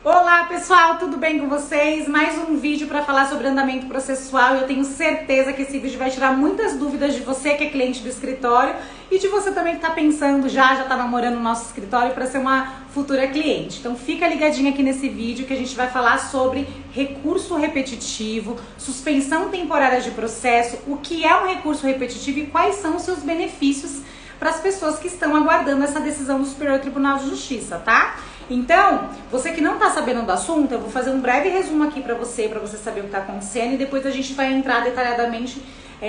Olá pessoal, tudo bem com vocês? Mais um vídeo para falar sobre andamento processual e eu tenho certeza que esse vídeo vai tirar muitas dúvidas de você que é cliente do escritório e de você também que está pensando já está namorando o nosso escritório para ser uma futura cliente. Então fica ligadinho aqui nesse vídeo que a gente vai falar sobre recurso repetitivo, suspensão temporária de processo, o que é um recurso repetitivo e quais são os seus benefícios para as pessoas que estão aguardando essa decisão do Superior Tribunal de Justiça, tá? Então, você que não está sabendo do assunto, eu vou fazer um breve resumo aqui para você saber o que está acontecendo e depois a gente vai entrar detalhadamente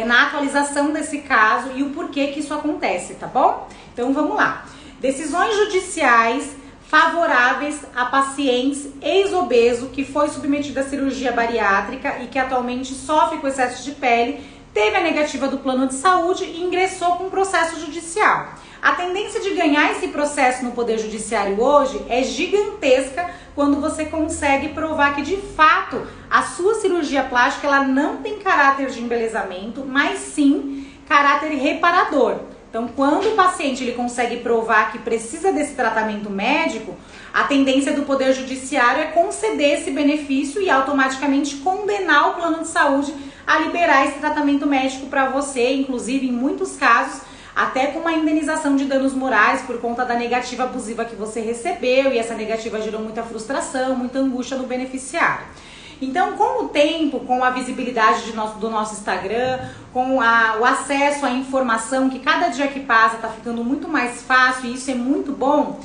na atualização desse caso e o porquê que isso acontece, tá bom? Então vamos lá. Decisões judiciais favoráveis a pacientes ex-obeso que foi submetido à cirurgia bariátrica e que atualmente sofre com excesso de pele, teve a negativa do plano de saúde e ingressou com processo judicial. A tendência de ganhar esse processo no Poder Judiciário hoje é gigantesca quando você consegue provar que de fato a sua cirurgia plástica ela não tem caráter de embelezamento, mas sim caráter reparador. Então, quando o paciente ele consegue provar que precisa desse tratamento médico, a tendência do Poder Judiciário é conceder esse benefício e automaticamente condenar o plano de saúde a liberar esse tratamento médico para você, inclusive em muitos casos, até com uma indenização de danos morais por conta da negativa abusiva que você recebeu e essa negativa gerou muita frustração, muita angústia no beneficiário. Então, com o tempo, com a visibilidade do nosso Instagram, com o acesso à informação que cada dia que passa está ficando muito mais fácil e isso é muito bom,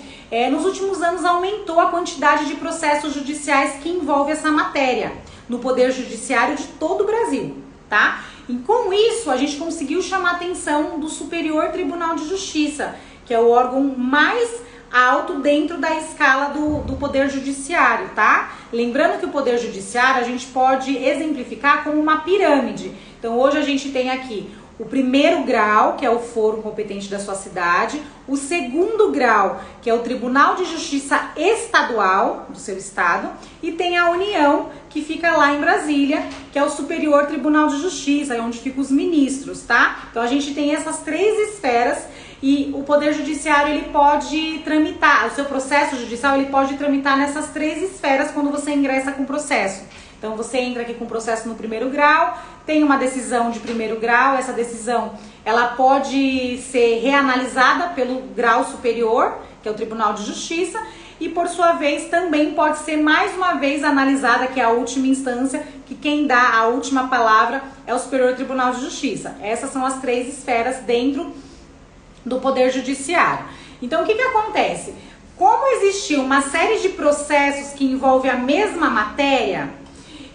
nos últimos anos aumentou a quantidade de processos judiciais que envolve essa matéria no Poder Judiciário de todo o Brasil, tá? E com isso a gente conseguiu chamar a atenção do Superior Tribunal de Justiça, que é o órgão mais alto dentro da escala do Poder Judiciário, tá? Lembrando que o Poder Judiciário a gente pode exemplificar como uma pirâmide. Então hoje a gente tem aqui o primeiro grau, que é o foro competente da sua cidade, o segundo grau, que é o Tribunal de Justiça Estadual do seu estado, e tem a União, que fica lá em Brasília, que é o Superior Tribunal de Justiça, é onde ficam os ministros, tá? Então a gente tem essas três esferas e o Poder Judiciário ele pode tramitar, o seu processo judicial ele pode tramitar nessas três esferas quando você ingressa com o processo. Então você entra aqui com o processo no primeiro grau, tem uma decisão de primeiro grau, essa decisão ela pode ser reanalisada pelo grau superior, que é o Tribunal de Justiça, e por sua vez também pode ser mais uma vez analisada, que é a última instância, que quem dá a última palavra é o Superior Tribunal de Justiça. Essas são as três esferas dentro do Poder Judiciário. Então o que acontece? Como existiu uma série de processos que envolvem a mesma matéria,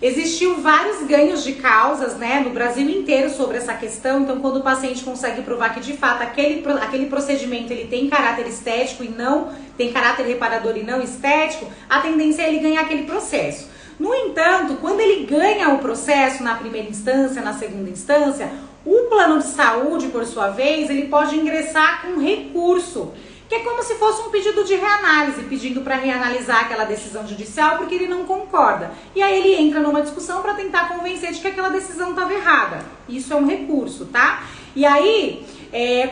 existiu vários ganhos de causas, né, no Brasil inteiro sobre essa questão. Então, quando o paciente consegue provar que de fato aquele procedimento ele tem caráter estético e não tem caráter reparador e não estético, a tendência é ele ganhar aquele processo. No entanto, quando ele ganha o processo na primeira instância, na segunda instância, o plano de saúde, por sua vez, ele pode ingressar com recurso, que é como se fosse um pedido de reanálise, pedindo para reanalisar aquela decisão judicial porque ele não concorda. E aí ele entra numa discussão para tentar convencer de que aquela decisão estava errada. Isso é um recurso, tá? E aí,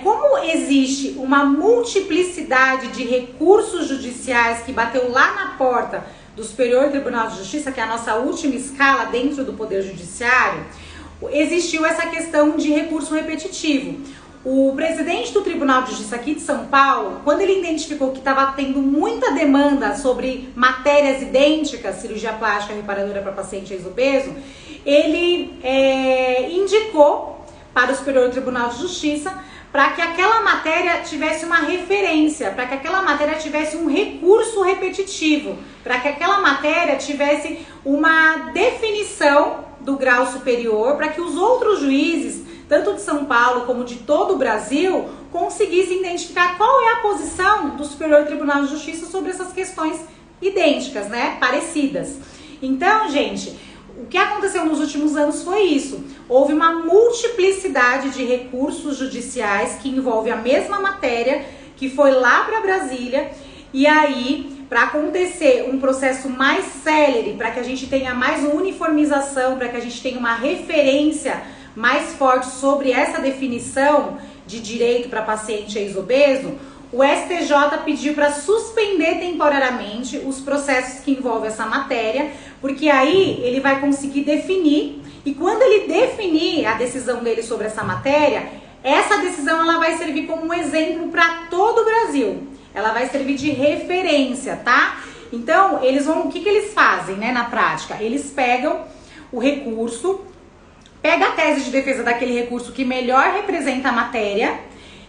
como existe uma multiplicidade de recursos judiciais que bateu lá na porta do Superior Tribunal de Justiça, que é a nossa última escala dentro do Poder Judiciário, existiu essa questão de recurso repetitivo. O presidente do Tribunal de Justiça aqui de São Paulo, quando ele identificou que estava tendo muita demanda sobre matérias idênticas, cirurgia plástica reparadora para paciente ex-obeso, ele indicou para o Superior Tribunal de Justiça para que aquela matéria tivesse uma referência, para que aquela matéria tivesse um recurso repetitivo, para que aquela matéria tivesse uma definição do grau superior, para que os outros juízes, tanto de São Paulo como de todo o Brasil, conseguissem identificar qual é a posição do Superior Tribunal de Justiça sobre essas questões idênticas, né, parecidas. Então, gente, o que aconteceu nos últimos anos foi isso. Houve uma multiplicidade de recursos judiciais que envolve a mesma matéria, que foi lá para Brasília, e aí, para acontecer um processo mais célere, para que a gente tenha mais uniformização, para que a gente tenha uma referência mais forte sobre essa definição de direito para paciente ex-obeso, o STJ pediu para suspender temporariamente os processos que envolvem essa matéria, porque aí ele vai conseguir definir, e quando ele definir a decisão dele sobre essa matéria, essa decisão ela vai servir como um exemplo para todo o Brasil. Ela vai servir de referência, tá? Então, o que eles fazem, né, na prática? Eles pegam o recurso, pega a tese de defesa daquele recurso que melhor representa a matéria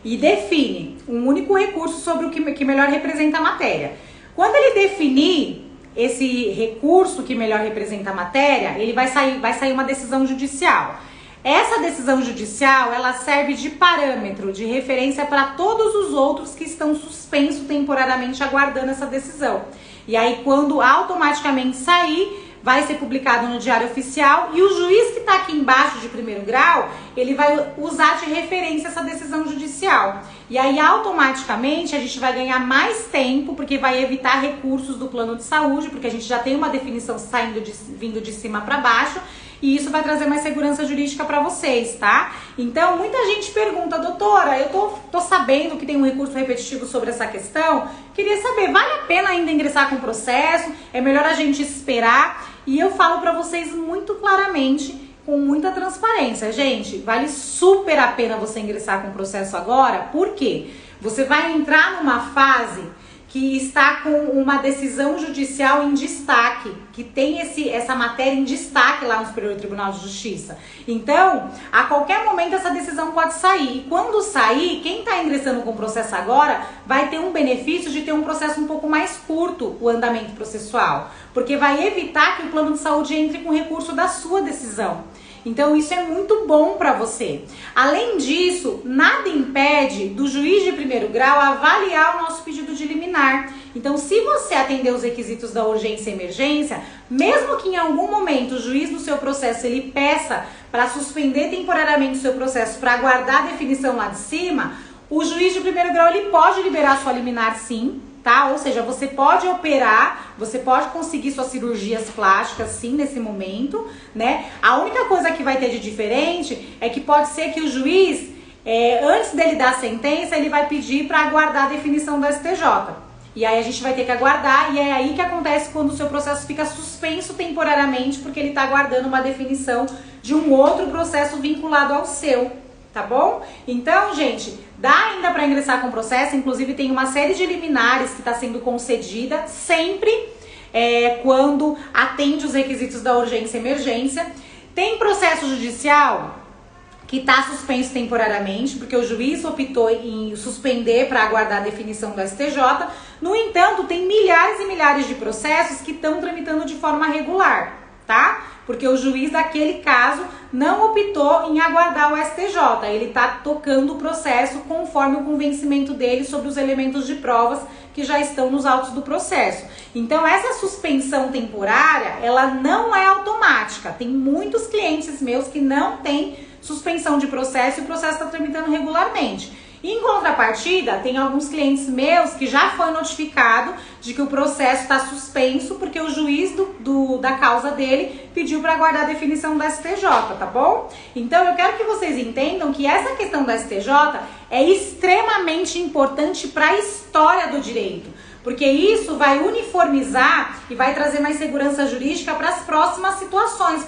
e define um único recurso sobre o que melhor representa a matéria. Quando ele definir esse recurso que melhor representa a matéria, ele vai sair uma decisão judicial. Essa decisão judicial, ela serve de parâmetro, de referência para todos os outros que estão suspensos temporariamente aguardando essa decisão. E aí, quando automaticamente sair, vai ser publicado no Diário Oficial e o juiz que está aqui embaixo de primeiro grau, ele vai usar de referência essa decisão judicial. E aí, automaticamente, a gente vai ganhar mais tempo, porque vai evitar recursos do plano de saúde, porque a gente já tem uma definição vindo de cima para baixo, e isso vai trazer mais segurança jurídica para vocês, tá? Então, muita gente pergunta, doutora, eu tô sabendo que tem um recurso repetitivo sobre essa questão, queria saber, vale a pena ainda ingressar com o processo? É melhor a gente esperar? E eu falo para vocês muito claramente, com muita transparência, gente, vale super a pena você ingressar com o processo agora, por quê? Você vai entrar numa fase que está com uma decisão judicial em destaque, que tem essa matéria em destaque lá no Superior Tribunal de Justiça. Então, a qualquer momento essa decisão pode sair. E quando sair, quem está ingressando com o processo agora vai ter um benefício de ter um processo um pouco mais curto, o andamento processual, porque vai evitar que o plano de saúde entre com recurso da sua decisão. Então isso é muito bom para você. Além disso, nada impede do juiz de primeiro grau avaliar o nosso pedido de liminar. Então, se você atender os requisitos da urgência e emergência, mesmo que em algum momento o juiz no seu processo ele peça para suspender temporariamente o seu processo para aguardar a definição lá de cima, o juiz de primeiro grau ele pode liberar sua liminar sim, tá? Ou seja, você pode operar, você pode conseguir suas cirurgias plásticas sim nesse momento, né? A única coisa que vai ter de diferente é que pode ser que o juiz, antes dele dar a sentença, ele vai pedir para aguardar a definição do STJ. E aí a gente vai ter que aguardar, e é aí que acontece quando o seu processo fica suspenso temporariamente, porque ele está aguardando uma definição de um outro processo vinculado ao seu, tá bom? Então, gente, dá ainda para ingressar com o processo, inclusive tem uma série de liminares que está sendo concedida, sempre quando atende os requisitos da urgência e emergência. Tem processo judicial que está suspenso temporariamente, porque o juiz optou em suspender para aguardar a definição do STJ. No entanto, tem milhares e milhares de processos que estão tramitando de forma regular, tá? Porque o juiz daquele caso não optou em aguardar o STJ, ele está tocando o processo conforme o convencimento dele sobre os elementos de provas que já estão nos autos do processo. Então essa suspensão temporária, ela não é automática. Tem muitos clientes meus que não têm suspensão de processo e o processo está tramitando regularmente. Em contrapartida, tem alguns clientes meus que já foi notificado de que o processo está suspenso porque o juiz da causa dele pediu para aguardar a definição do STJ, tá bom? Então eu quero que vocês entendam que essa questão do STJ é extremamente importante para a história do direito, porque isso vai uniformizar e vai trazer mais segurança jurídica para as próximas situações,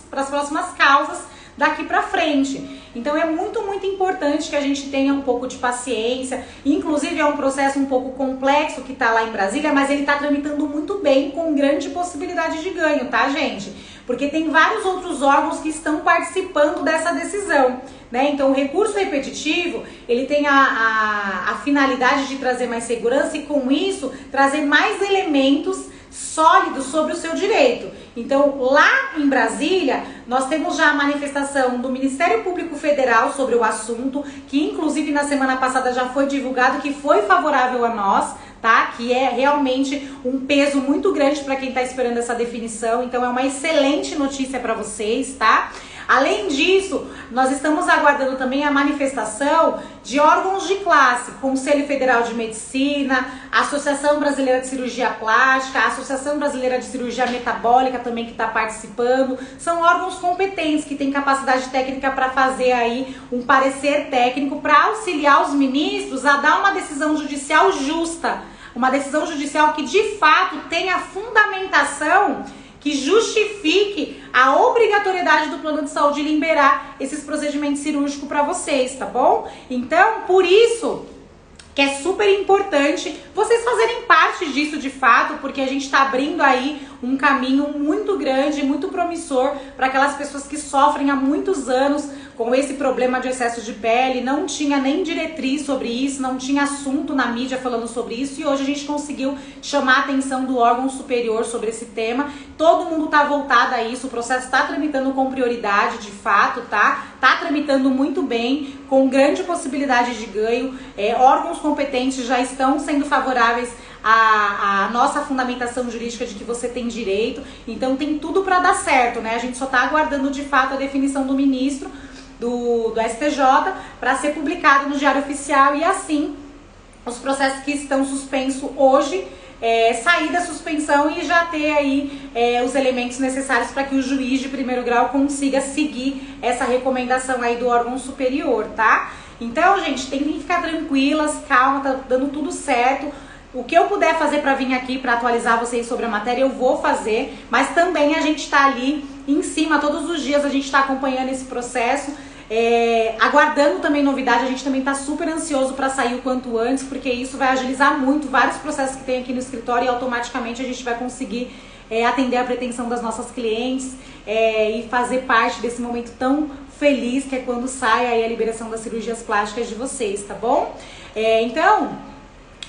para as próximas causas daqui para frente. Então é muito, muito importante que a gente tenha um pouco de paciência. Inclusive é um processo um pouco complexo que está lá em Brasília, mas ele está tramitando muito bem, com grande possibilidade de ganho, tá, gente? Porque tem vários outros órgãos que estão participando dessa decisão, né? Então o recurso repetitivo, ele tem a finalidade de trazer mais segurança e com isso trazer mais elementos sólidos sobre o seu direito. Então, lá em Brasília, nós temos já a manifestação do Ministério Público Federal sobre o assunto, que inclusive na semana passada já foi divulgado, que foi favorável a nós, tá? Que é realmente um peso muito grande para quem está esperando essa definição. Então, é uma excelente notícia para vocês, tá? Além disso, nós estamos aguardando também a manifestação de órgãos de classe, Conselho Federal de Medicina, Associação Brasileira de Cirurgia Plástica, Associação Brasileira de Cirurgia Metabólica também que está participando. São órgãos competentes que têm capacidade técnica para fazer aí um parecer técnico para auxiliar os ministros a dar uma decisão judicial justa, uma decisão judicial que de fato tenha fundamentação, que justifique a obrigatoriedade do plano de saúde liberar esses procedimentos cirúrgicos para vocês, tá bom? Então, por isso que é super importante vocês fazerem parte disso de fato, porque a gente está abrindo aí um caminho muito grande, muito promissor para aquelas pessoas que sofrem há muitos anos com esse problema de excesso de pele, não tinha nem diretriz sobre isso, não tinha assunto na mídia falando sobre isso, e hoje a gente conseguiu chamar a atenção do órgão superior sobre esse tema. Todo mundo tá voltado a isso, o processo está tramitando com prioridade, de fato, tá? Tá tramitando muito bem, com grande possibilidade de ganho. Órgãos competentes já estão sendo favoráveis a nossa fundamentação jurídica de que você tem direito, então tem tudo para dar certo, né? A gente só tá aguardando de fato a definição do ministro do STJ para ser publicado no Diário Oficial, e assim os processos que estão suspensos hoje sair da suspensão e já ter aí os elementos necessários para que o juiz de primeiro grau consiga seguir essa recomendação aí do órgão superior, tá? Então, gente, tem que ficar tranquilas, calma, tá dando tudo certo. O que eu puder fazer para vir aqui para atualizar vocês sobre a matéria, eu vou fazer, mas também a gente está ali em cima, todos os dias a gente está acompanhando esse processo, aguardando também novidade. A gente também está super ansioso para sair o quanto antes, porque isso vai agilizar muito vários processos que tem aqui no escritório, e automaticamente a gente vai conseguir atender a pretensão das nossas clientes e fazer parte desse momento tão feliz que é quando sai aí a liberação das cirurgias plásticas de vocês, tá bom? Então,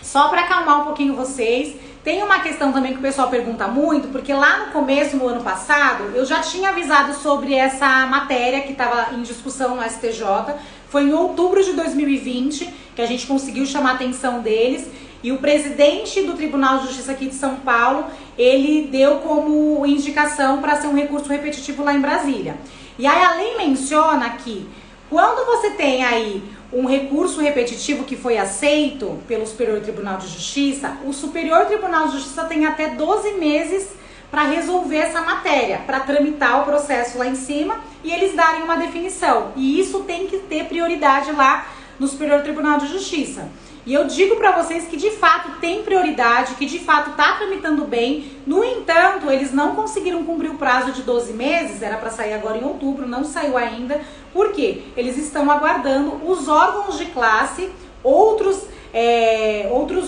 só para acalmar um pouquinho vocês, tem uma questão também que o pessoal pergunta muito, porque lá no começo, no ano passado, eu já tinha avisado sobre essa matéria que estava em discussão no STJ. Foi em outubro de 2020 que a gente conseguiu chamar a atenção deles, e o presidente do Tribunal de Justiça aqui de São Paulo, ele deu como indicação para ser um recurso repetitivo lá em Brasília. E aí a lei menciona que quando você tem aí um recurso repetitivo que foi aceito pelo Superior Tribunal de Justiça, o Superior Tribunal de Justiça tem até 12 meses para resolver essa matéria, para tramitar o processo lá em cima e eles darem uma definição. E isso tem que ter prioridade lá no Superior Tribunal de Justiça. E eu digo para vocês que de fato tem prioridade, que de fato está tramitando bem. No entanto, eles não conseguiram cumprir o prazo de 12 meses, era para sair agora em outubro, não saiu ainda. Por quê? Eles estão aguardando os órgãos de classe, outros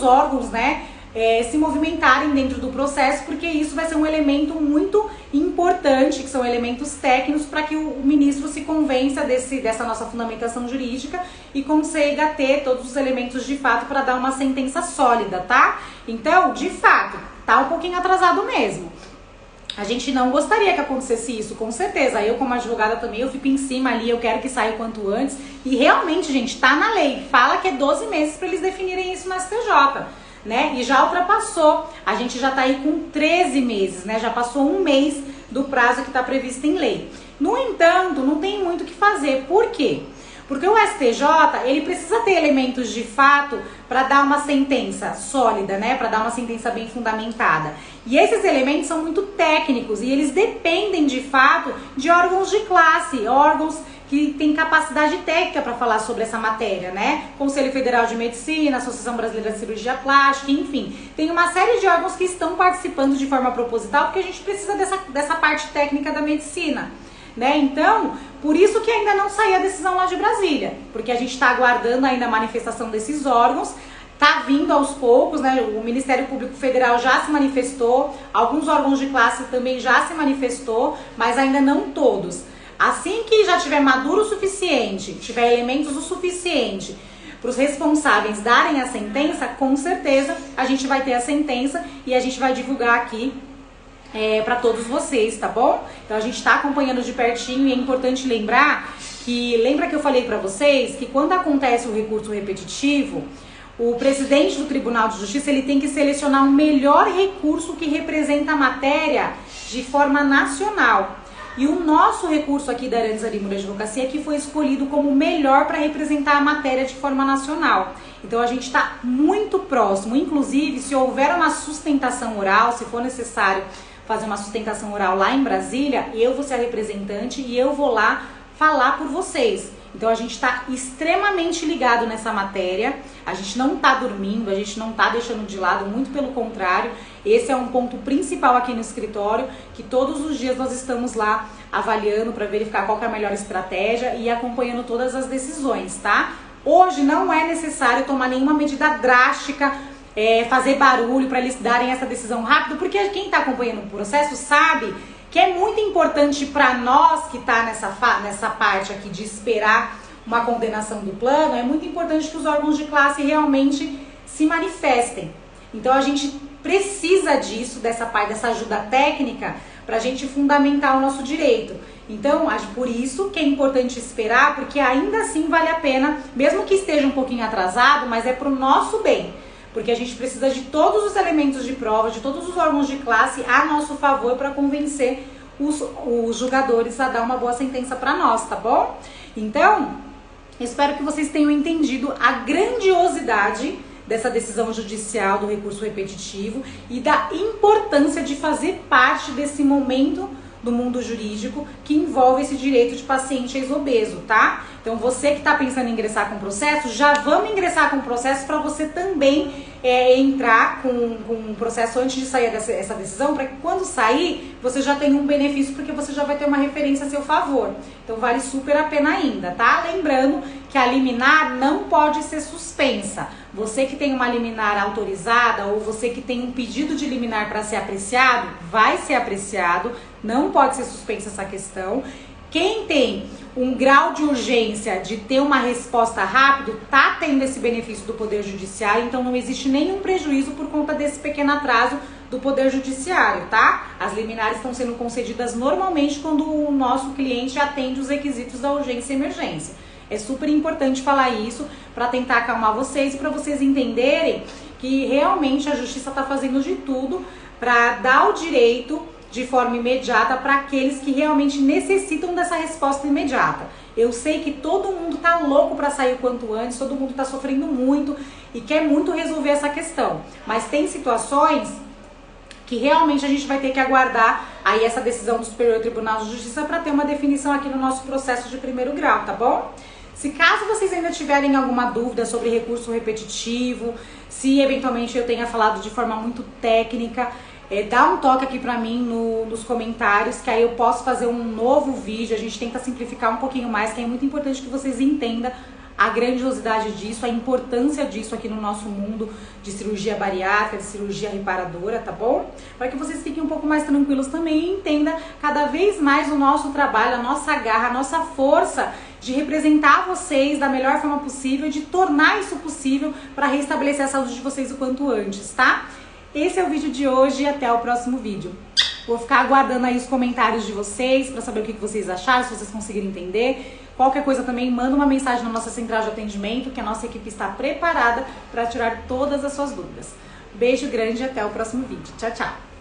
órgãos, né, se movimentarem dentro do processo, porque isso vai ser um elemento muito importante, que são elementos técnicos, para que o ministro se convença dessa nossa fundamentação jurídica e consiga ter todos os elementos de fato para dar uma sentença sólida, tá? Então, de fato, tá um pouquinho atrasado mesmo. A gente não gostaria que acontecesse isso, com certeza. Eu, como advogada também, eu fico em cima ali, eu quero que saia o quanto antes. E realmente, gente, tá na lei. Fala que é 12 meses para eles definirem isso no STJ, né? E já ultrapassou. A gente já tá aí com 13 meses, né? Já passou um mês do prazo que tá previsto em lei. No entanto, não tem muito o que fazer. Por quê? Porque o STJ, ele precisa ter elementos de fato para dar uma sentença sólida, né? Para dar uma sentença bem fundamentada. E esses elementos são muito técnicos e eles dependem de fato de órgãos de classe, órgãos que têm capacidade técnica para falar sobre essa matéria, né? Conselho Federal de Medicina, Associação Brasileira de Cirurgia Plástica, enfim. Tem uma série de órgãos que estão participando de forma proposital, porque a gente precisa dessa parte técnica da medicina, né? Então, por isso que ainda não saiu a decisão lá de Brasília, porque a gente está aguardando ainda a manifestação desses órgãos. Tá vindo aos poucos, né? O Ministério Público Federal já se manifestou, alguns órgãos de classe também já se manifestou, mas ainda não todos. Assim que já tiver maduro o suficiente, tiver elementos o suficiente para os responsáveis darem a sentença, com certeza a gente vai ter a sentença e a gente vai divulgar aqui para todos vocês, tá bom? Então a gente está acompanhando de pertinho e é importante lembrar que, lembra que eu falei para vocês que quando acontece o recurso repetitivo, o presidente do Tribunal de Justiça, ele tem que selecionar o melhor recurso que representa a matéria de forma nacional. E o nosso recurso aqui da Arantes Arimura Advocacia que foi escolhido como o melhor para representar a matéria de forma nacional. Então a gente está muito próximo, inclusive se houver uma sustentação oral, se for necessário fazer uma sustentação oral lá em Brasília, eu vou ser a representante e eu vou lá falar por vocês. Então a gente está extremamente ligado nessa matéria, a gente não está dormindo, a gente não está deixando de lado, muito pelo contrário. Esse é um ponto principal aqui no escritório, que todos os dias nós estamos lá avaliando para verificar qual que é a melhor estratégia e acompanhando todas as decisões, tá? Hoje não é necessário tomar nenhuma medida drástica, fazer barulho para eles darem essa decisão rápido, porque quem está acompanhando o processo sabe que é muito importante para nós que está nessa parte aqui de esperar uma condenação do plano, é muito importante que os órgãos de classe realmente se manifestem. Então a gente precisa disso, dessa parte, dessa ajuda técnica, para a gente fundamentar o nosso direito. Então, por isso que é importante esperar, porque ainda assim vale a pena, mesmo que esteja um pouquinho atrasado, mas é para o nosso bem. Porque a gente precisa de todos os elementos de prova, de todos os órgãos de classe a nosso favor para convencer os julgadores a dar uma boa sentença para nós, tá bom? Então, espero que vocês tenham entendido a grandiosidade dessa decisão judicial do recurso repetitivo e da importância de fazer parte desse momento do mundo jurídico que envolve esse direito de paciente ex-obeso, tá? Então você que está pensando em ingressar com o processo, já vamos ingressar com o processo para você também entrar com um processo antes de sair essa decisão, para que quando sair você já tenha um benefício, porque você já vai ter uma referência a seu favor. Então vale super a pena ainda, tá? Lembrando que a liminar não pode ser suspensa. Você que tem uma liminar autorizada ou você que tem um pedido de liminar para ser apreciado, vai ser apreciado, não pode ser suspensa essa questão. Quem tem um grau de urgência de ter uma resposta rápido, tá tendo esse benefício do Poder Judiciário, então não existe nenhum prejuízo por conta desse pequeno atraso do Poder Judiciário, tá? As liminares estão sendo concedidas normalmente quando o nosso cliente atende os requisitos da urgência e emergência. É super importante falar isso para tentar acalmar vocês e para vocês entenderem que realmente a Justiça está fazendo de tudo para dar o direito de forma imediata para aqueles que realmente necessitam dessa resposta imediata. Eu sei que todo mundo tá louco para sair o quanto antes, todo mundo tá sofrendo muito e quer muito resolver essa questão. Mas tem situações que realmente a gente vai ter que aguardar aí essa decisão do Superior Tribunal de Justiça para ter uma definição aqui no nosso processo de primeiro grau, tá bom? Se caso vocês ainda tiverem alguma dúvida sobre recurso repetitivo, se eventualmente eu tenha falado de forma muito técnica, dá um toque aqui pra mim nos comentários, que aí eu posso fazer um novo vídeo. A gente tenta simplificar um pouquinho mais, que é muito importante que vocês entendam a grandiosidade disso, a importância disso aqui no nosso mundo de cirurgia bariátrica, de cirurgia reparadora, tá bom? Para que vocês fiquem um pouco mais tranquilos também e entendam cada vez mais o nosso trabalho, a nossa garra, a nossa força de representar vocês da melhor forma possível, de tornar isso possível para restabelecer a saúde de vocês o quanto antes, tá? Esse é o vídeo de hoje e até o próximo vídeo. Vou ficar aguardando aí os comentários de vocês para saber o que vocês acharam, se vocês conseguiram entender. Qualquer coisa também, manda uma mensagem na nossa central de atendimento, que a nossa equipe está preparada para tirar todas as suas dúvidas. Beijo grande e até o próximo vídeo. Tchau, tchau!